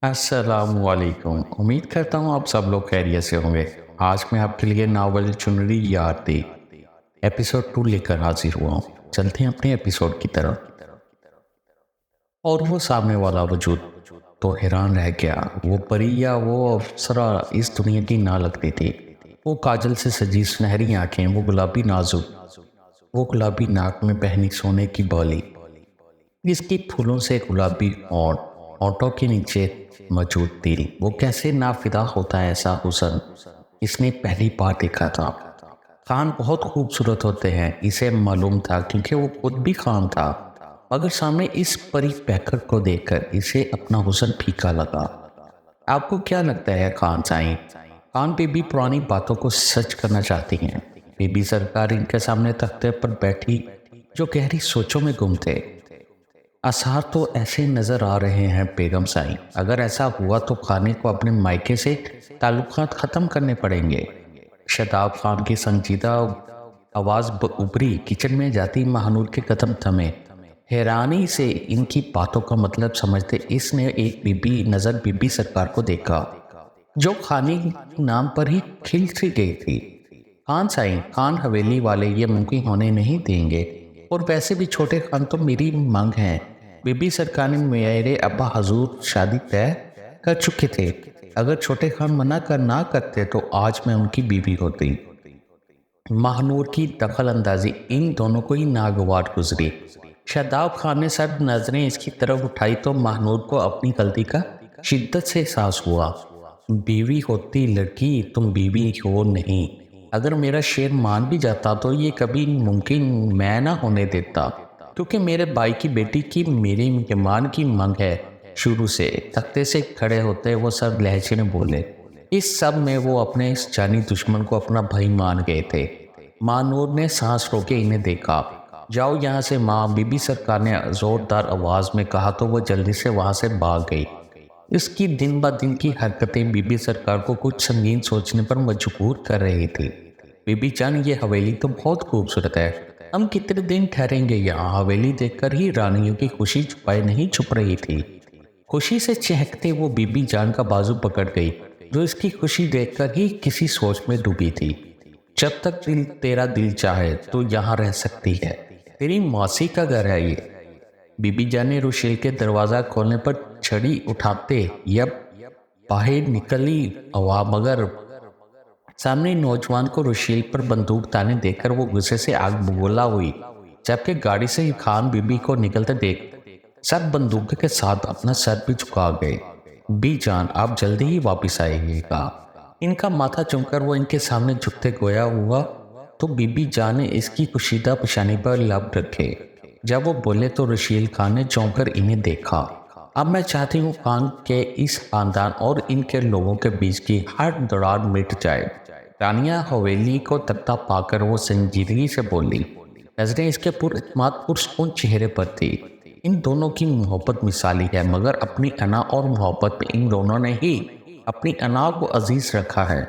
अस्सलामुअलैकुम। उम्मीद करता हूँ आप सब लोग खैरियत से होंगे। आज मैं आपके लिए नावल चुनरी याद थी एपिसोड 2 लेकर हाजिर हुआ हूँ। चलते हैं अपने एपिसोड की तरफ। और वो सामने वाला वजूद तो हैरान रह गया। वो परी या वो अप्सरा इस दुनिया की ना लगती थी। वो काजल से सजी सुनहरी आंखें, वो गुलाबी नाजुक, वो गुलाबी नाक में पहनी सोने की बाली, इसकी फूलों से गुलाबी होंठ, होंठों के नीचे मौजूद दिल। वो कैसे नाफिदा होता है ऐसा हुस्न इसने पहली बार देखा था। खान बहुत खूबसूरत होते हैं इसे मालूम था, क्योंकि वो खुद भी खान था। मगर सामने इस परी पैकर को देखकर इसे अपना हुस्न फीका लगा। आपको क्या लगता है खान साईं? खान बीबी पुरानी बातों को सच करना चाहती हैं। बीबी सरकार इनके सामने तख्ते पर बैठी जो गहरी सोचों में गुम थे। आसार तो ऐसे नजर आ रहे हैं बेगम साईं। अगर ऐसा हुआ तो खाने को अपने मायके से ताल्लुकात खत्म करने पड़ेंगे। शताब खान की संजीदा आवाज उभरी। किचन में जाती महानूर के कदम थमे। हैरानी से इनकी बातों का मतलब समझते इसने एक बीबी नजर बीबी सरकार को देखा, जो खाने के नाम पर ही खिल सी गई थी। खान साईं, खान हवेली वाले ये मुमकिन होने नहीं देंगे। और वैसे भी छोटे खान तो मेरी मांग है। बीबी सरकार ने मेरे अब्बा हजूर शादी तय कर चुके थे। अगर छोटे खान मना कर ना करते तो आज मैं उनकी बीवी होती। महानूर की दखल अंदाजी इन दोनों को ही नागवार गुजरी। शादाब खान ने सब नजरें इसकी तरफ उठाई तो महानूर को अपनी गलती का शिद्दत से एहसास हुआ। बीवी होती लड़की, तुम बीवी हो नहीं। अगर मेरा शेर मान भी जाता तो ये कभी मुमकिन मैं ना होने देता, क्योंकि मेरे भाई की बेटी की मेरी मेहमान की मांग है। शुरू से तख्ते से खड़े होते वो सब लहजे में बोले। इस सब में वो अपने इस जानी दुश्मन को अपना भाई मान गए थे। माँ नूर ने सांस रोके इन्हें देखा। जाओ यहाँ से माँ, बीबी सरकार ने जोरदार आवाज में कहा तो वो जल्दी से वहां से भाग गई। इसकी दिन ब दिन की हरकतें बीबी सरकार को कुछ संगीन सोचने पर मजबूर कर रही थी। बीबी जान, ये हवेली तो बहुत खूबसूरत है। हम कितने दिन ठहरेंगे यहाँ? हवेली देखकर ही रानियों की खुशी छुपाए नहीं छुप रही थी। खुशी से चहकते वो बीबी जान का बाजू पकड़ गई, जो इसकी खुशी देखकर ही किसी सोच में डूबी थी। जब तक तेरा दिल चाहे तो यहाँ रह सकती है। तेरी मौसी का घर है ये। बीबी जान ने रुशील के दरवाजा खोलने पर छड़ी उठाते यब बाहर निकली हवा, मगर सामने नौजवान को रुशील पर बंदूक ताने देखकर वो गुस्से से आग बबूला हुई। जबकि गाड़ी से खान बीबी को निकलते देख सब बंदूक के साथ अपना सर भी झुका गए। बी जान, आप जल्दी ही वापस आइएगा। इनका माथा चुमकर वो इनके सामने झुकते गोया हुआ तो बीबी जान ने इसकी कुशीदा पेशानी पर लब रखे। जब वो बोले तो रशील खान ने चौंक कर इन्हें देखा। अब मैं चाहती हूँ खान के इस खानदान और इनके लोगों के बीच की हर दरार मिट जाए। रानिया हवेली को तख्ता पाकर वो संजीदगी से बोली। नजरें इसके पुरस्मात पुरसकून चेहरे पर थी। इन दोनों की मोहब्बत मिसाली है, मगर अपनी अना और मोहब्बत में इन दोनों ने ही अपनी अना को अजीज रखा है।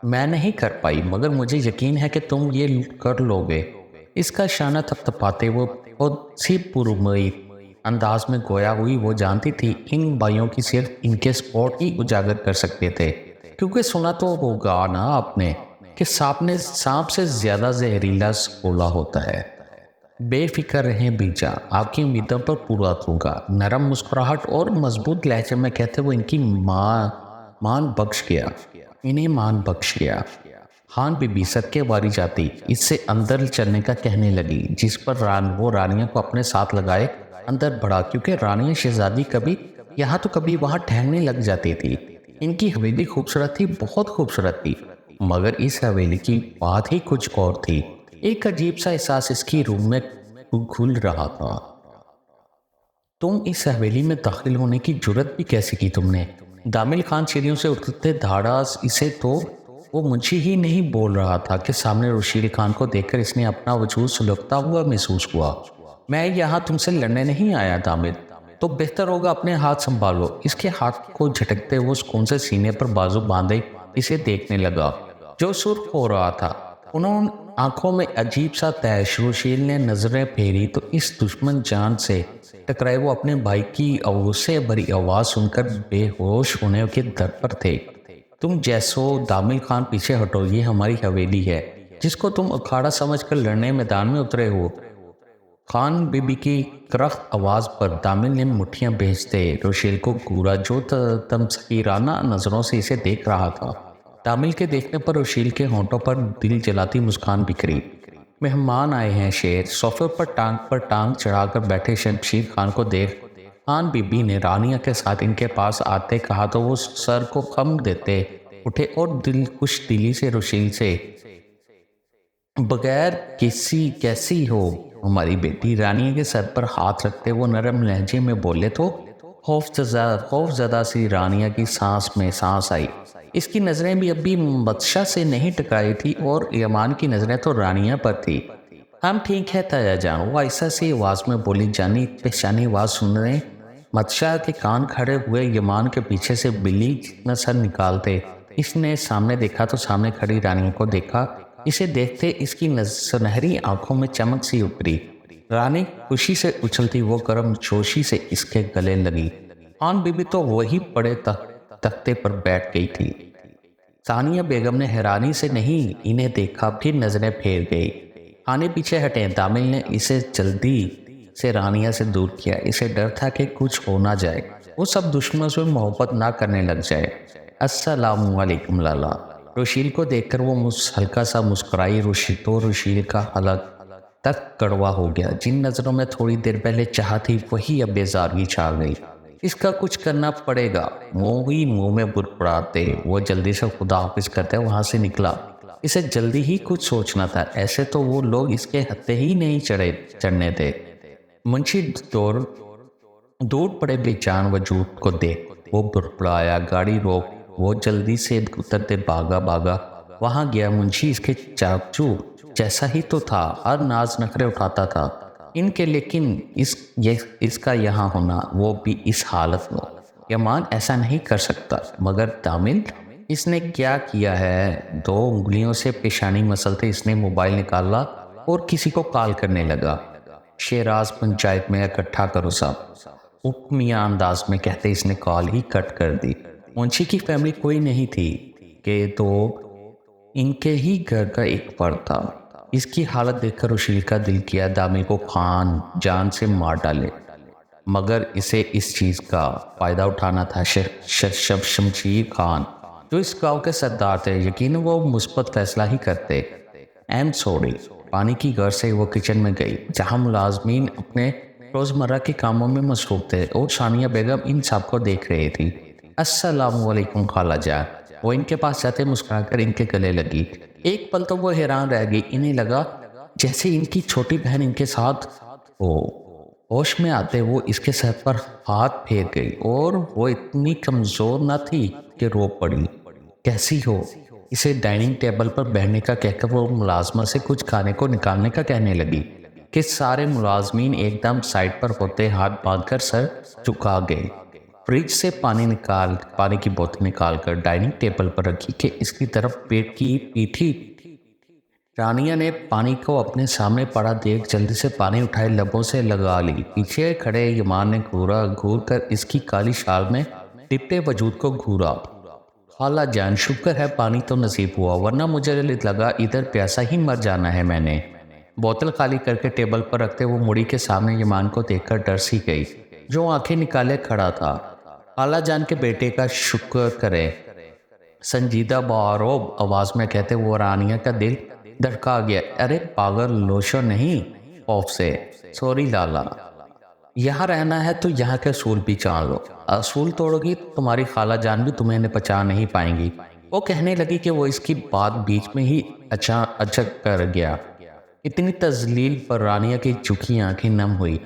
मैं नहीं कर पाई, मगर मुझे यकीन है कि तुम ये कर लोगे। इसका शाना थपथपाते वो बहुत सी पुरउम्मीद अंदाज में गोया हुई। वो जानती थी इन भाइयों की सिर्फ इनके स्पॉट ही उजागर कर सकते थे, क्योंकि सुना तो होगा ना आपने कि सांप से ज्यादा जहरीला सोला होता है। बेफिक्र रहें बीजा, आपकी उम्मीदों पर पूरा होगा। नरम मुस्कुराहट और मजबूत लहजे में कहते वो इनकी मान बख्श गया। इन्हें मान बख्श गया। खान बीबी सदके वारी जाती इससे अंदर चलने का कहने लगी, जिस पर वो रानियों को अपने साथ लगाए अंदर बढ़ा, क्योंकि रानियां शहजादी कभी यहाँ तो कभी वहां ठहरने लग जाती थी। इनकी हवेली खूबसूरत थी, बहुत खूबसूरत थी, मगर इस हवेली की बात ही कुछ और थी। एक अजीब सा एहसास इसकी रूम में घुल रहा था। तुम इस हवेली में दाखिल होने की जुर्रत भी कैसे की तुमने? दामिल खान सीढ़ियों से उतरते धाड़ा इसे तो वो मुझे ही नहीं बोल रहा था कि सामने रशीद खान को देखकर इसने अपना वजूद सुलगता हुआ महसूस हुआ। मैं यहाँ तुमसे लड़ने नहीं आया दामिल, तो बेहतर होगा अपने हाथ संभालो। इसके हाथ को झटकते वो सुकून से सीने पर बाजू बांधे इसे देखने लगा, जो सुर्ख हो रहा था। आंखों में अजीब सा तैश। रुशील ने नजरें फेरी तो इस दुश्मन जान से टकराए वो अपने भाई की उससे भरी आवाज सुनकर बेहोश होने के दर पर थे। तुम जैसो दामिल खान, पीछे हटो, ये हमारी हवेली है जिसको तुम अखाड़ा समझकर लड़ने मैदान में उतरे हो। खान बीबी की करख्त आवाज पर दामिल ने मुट्ठियां भेजते रुशील को घूरा, जो तमसकीराना नजरों से इसे देख रहा था। दामिल के देखने पर रुशील के होंठों पर दिल जलाती मुस्कान बिखरी। मेहमान आए हैं शेर। सोफे पर टांग चढ़ाकर बैठे शमशीर खान को देख खान बीबी ने रानिया के साथ इनके पास आते कहा तो वो सर को खम देते उठे और दिल खुश दिली से रुशील से, बगैर किसी कैसी हो हमारी बेटी। रानिया के सर पर हाथ रखते वो नरम लहजे में बोले तो खौफजदा सी रानिया की सांस में सांस आई। इसकी नजरें भी अभी बदशा से नहीं टकराई थी और यमान की नजरें तो रानिया पर थी। हम ठीक है ताया जान, वो ऐसा सी आवाज में बोली। जानी पहचानी आवाज सुन रहे मदशाह के कान खड़े हुए यमान के पीछे से बिल्ली जितना सर निकालते इसने सामने देखा तो सामने खड़ी रानी को देखा। इसे देखते इसकी सुनहरी आंखों में चमक सी उभरी। रानी खुशी से उछलती वो गर्म जोशी से इसके गले लगी। खान बीबी तो वही पड़े तख्ते पर बैठ गई थी। सानिया बेगम ने हैरानी से नहीं इन्हें देखा, फिर नजरें फेर गई। खाने पीछे हटे। दामिल ने इसे जल्दी से रानिया से दूर किया। इसे डर था कि कुछ हो ना जाए, वो सब दुश्मनों से मोहब्बत ना करने लग जाए। अस्सलामु अलैकुम लाला। रुशील को देखकर वो हल्का सा मुस्कुराई। रुशील का हलक तक कड़वा हो गया। जिन नजरों में थोड़ी देर पहले चाह थी वही अब बेजारगी छा गई। इसका कुछ करना पड़ेगा, मुंह में बुड़बुड़ाते वो जल्दी से खुदा हाफिज करते वहां से निकला। इसे जल्दी ही कुछ सोचना था, ऐसे तो वो लोग इसके हत्थे ही नहीं चढ़ने थे। मुंशी दूर पड़े बेजान वजूद को देख वो बुड़बुड़ाया। गाड़ी रोक। वो जल्दी से उतरते भागा वहां गया। मुंशी इसके चाचू जैसा ही तो था, हर नाज नखरे उठाता था इनके, लेकिन इसका यहाँ होना, वो भी इस हालत में। यमान ऐसा नहीं कर सकता। मगर दामिल इसने क्या किया है? 2 उंगलियों से पेशानी मसलते इसने मोबाइल निकाला और किसी को कॉल करने लगा। शेराज पंचायत में इकट्ठा करो सब, उपमिया अंदाज में कहते इसने कॉल ही कट कर दी। मुंशी की फैमिली कोई नहीं थी कि तो इनके ही घर का एक फर्द था। इसकी हालत देखकर रुशील का दिल किया दामिल को खान जान से मार डाले, मगर इसे इस चीज का फायदा उठाना था। शमशीर खान जो इस गांव के सरदार थे, यकीन वो मुस्बत फैसला ही करते। Am sorry. पानी की घर से वो किचन में गई जहां मुलाजमीन अपने रोजमर्रा के कामों में मसरूफ थे और शानिया बेगम इन सब को देख रही थी। अस्सलामुअलैकुम खाला जान। वो इनके पास जाते मुस्कुराकर इनके गले लगी। एक पल तो वो हैरान रह गई। इन्हें लगा जैसे इनकी छोटी बहन इनके साथ हो। होश में आते वो इसके सर पर हाथ फेर गई और वो इतनी कमजोर न थी कि रो पड़ी। कैसी हो? इसे डाइनिंग टेबल पर बैठने का कहकर वो मुलाजमा से कुछ खाने को निकालने का कहने लगी कि सारे मुलाजमीन एकदम साइड पर होते हाथ बांधकर सर झुका गए। फ्रिज से पानी की बोतल निकालकर डाइनिंग टेबल पर रखी कि इसकी तरफ पेट की पीठी। रानिया ने पानी को अपने सामने पड़ा देख जल्दी से पानी उठाए लबों से लगा ली। पीछे खड़े यमान ने घूर कर इसकी काली शाल में लिपटे वजूद को घूरा। खाला जान, शुक्र है पानी तो नसीब हुआ, वरना मुझे लगा इधर प्यासा ही मर जाना है। मैंने बोतल खाली करके टेबल पर रखते वो मुड़ी के सामने यमान को देखकर डर सी गई, जो आंखें निकाले खड़ा था। खाला जान के बेटे का शुक्र करे, संजीदा बारोब आवाज में कहते वो रानिया का दिल धड़का गया। अरे पागल, लोशो नहीं, खौफ से। सॉरी लाला, यहाँ रहना है तो यहाँ के असूल भी जान लो। असूल तोड़ोगी तो तुम्हारी खाला जान भी तुम्हें पहचान नहीं पाएंगी। वो कहने लगी कि वो इसकी बात बीच में ही अचक कर गया। इतनी तजलील पर रानिया की झुकी आंखें नम हुई।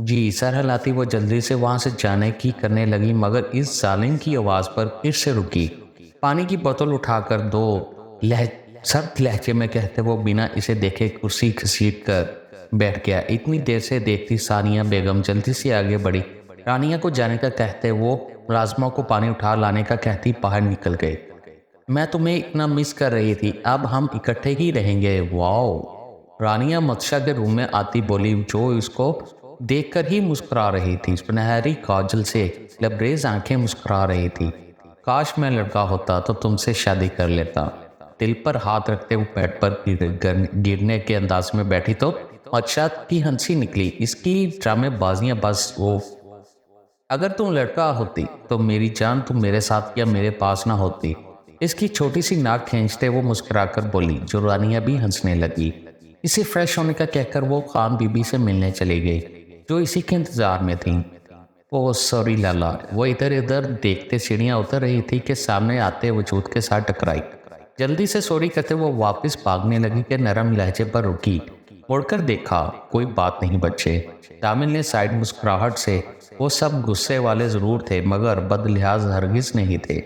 जी सर हिलाती वो जल्दी से वहां से जाने की करने लगी, मगर इस जालिम की आवाज पर फिर से रुकी। पानी की बोतल उठाकर सख्त लहजे में कहते वो बिना इसे देखे कुर्सी घसीट कर बैठ गया। इतनी देर से देखती सानिया बेगम जल्दी से आगे बढ़ी। रानिया को जाने का कहते वो मुलाजमा को पानी उठा लाने का कहती बाहर निकल गए। मैं तुम्हें इतना मिस कर रही थी, अब हम इकट्ठे ही रहेंगे। वाओ। रानिया मत्स्या के रूम में आती बोली, जो इसको देखकर ही मुस्कुरा रही थी। सुनहरी काजल से लबरेज आंखें मुस्कुरा रही थी। काश मैं लड़का होता तो तुमसे शादी कर लेता। दिल पर हाथ रखते वो बेड पर गिरने के अंदाज में बैठी तो मत्स्या की हंसी निकली। इसकी ड्रामेबाजियां बस वो। अगर तुम लड़का होती तो मेरी जान तुम मेरे साथ या मेरे पास ना होती। इसकी छोटी सी नाक खींचते वो मुस्कुराकर बोली, जो रानिया भी हंसने लगी। इसे फ्रेश होने का कहकर वो खान बीबी से मिलने चली गई, जो इसी के इंतजार में थी। ओह सॉरी लाला। वो इधर उधर देखते सीढ़ियां उतर रही थी कि सामने आते वजूद के साथ टकराई। जल्दी से सॉरी कहते वो वापस भागने लगी कि नरम लहजे पर रुकी। मुड़कर देखा, कोई बात नहीं बच्चे। दामिल ने साइड मुस्कुराहट से, वो सब गुस्से वाले जरूर थे मगर बदलिहाज हरगिज नहीं थे।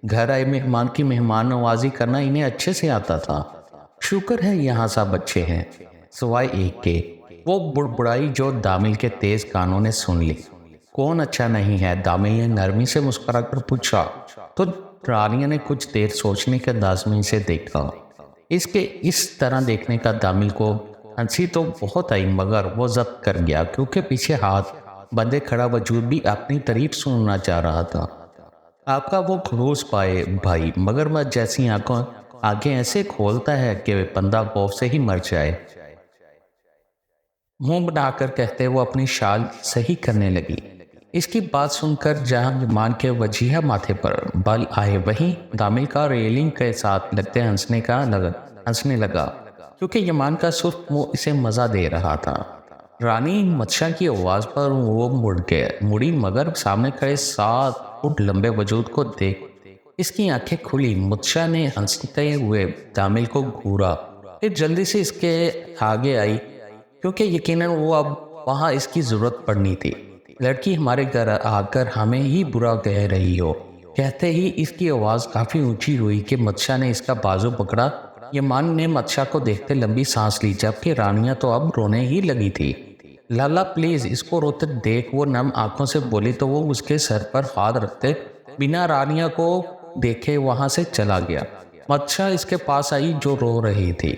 घर आए मेहमान की मेहमान नवाजी करना इन्हें अच्छे से आता था। शुक्र है यहाँ सब अच्छे हैं, सिवाय एक के। वो बुड़बुड़ाई जो दामिल के तेज कानों ने सुन ली। कौन अच्छा नहीं है? दामिल ने नरमी से मुस्कुराकर पूछा। तो रानिया ने कुछ देर सोचने के अंदाज में इसे देखा। इसके इस तरह देखने का दामिल को हंसी तो बहुत आई मगर वो जब्त कर गया, क्योंकि पीछे हाथ बंदे खड़ा वजूद भी अपनी तारीफ सुनना चाह रहा था। आपका वो खलूस पाए भाई, मगरमच्छ जैसी आंखों आंखें ऐसे खोलता है कि बंदा खौफ से ही मर जाए। मुंह बनाकर कहते वो अपनी शाल सही करने लगी। इसकी बात सुनकर जहां जुमान के वजीहा माथे पर बल आए, वहीं दामिल का रेलिंग के साथ लगते हंसने लगा, क्योंकि यमान का सुर्ख मुंह इसे मजा दे रहा था। रानी मत्स्या की आवाज पर वो मुड़ी मगर सामने खड़े 7 फुट लंबे वजूद को देख इसकी आंखें खुली। मत्स्या ने हंसते हुए दामिल को घूरा, फिर जल्दी से इसके आगे आई, क्योंकि यकीनन वो अब वहाँ इसकी जरूरत पड़नी थी। लड़की हमारे घर आकर हमें ही बुरा कह रही हो। कहते ही इसकी आवाज काफी ऊंची हुई कि मत्स्या ने इसका बाजू पकड़ा। यमान ने मत्स्या को देखते लंबी सांस ली, जबकि रानिया तो अब रोने ही लगी थी। लाला प्लीज इसको रोते देख, वो नम आंखों से बोली तो वो उसके सर पर हाथ रखते बिना रानिया को देखे वहां से चला गया। मत्स्या इसके पास आई जो रो रही थी।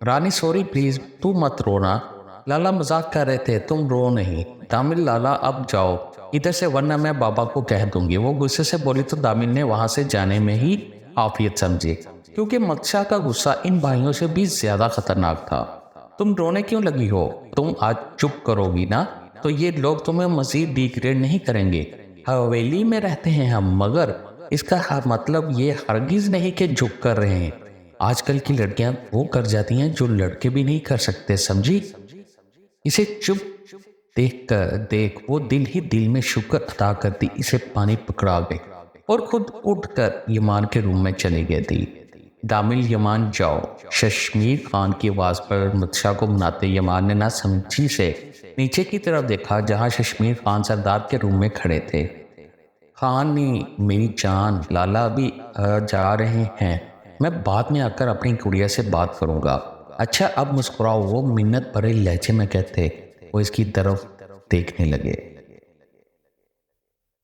रानी सॉरी प्लीज, तू मत रोना। लाला मजाक कर रहे थे, तुम रो नहीं। दामिल लाला अब जाओ इधर से, वरना मैं बाबा को कह दूंगी। वो गुस्से से बोली तो दामिल ने वहां से जाने में ही आफियत समझी, क्योंकि मत्स्या का गुस्सा इन भाइयों से भी ज्यादा खतरनाक था। तुम रोने क्यों लगी हो? तुम आज चुप करोगी ना तो ये लोग तुम्हें मजीद डिग्रेड नहीं करेंगे। हवेली में रहते हैं हम, मगर इसका मतलब ये हरगिज नहीं कि झुक कर रहे हैं। आजकल की लड़कियां वो कर जाती हैं जो लड़के भी नहीं कर सकते, समझी? इसे चुप देख वो दिल ही दिल में शुक्र अदा करती इसे पानी पकड़ा गई और खुद उठकर यमान के रूम में चली गई थी। दामिल यमान जाओ। शशमीर खान की आवाज पर मत्स्या को मनाते यमान ने ना समझी से नीचे की तरफ देखा, जहां शशमीर खान सरदार के रूम में खड़े थे। खान ने मेरी जान, लाला अभी जा रहे हैं, मैं बाद में आकर अपनी गुड़िया से बात करूंगा। अच्छा अब मुस्कुराओ, वो मिन्नत भरे लहजे में कहते वो इसकी तरफ देखने लगे।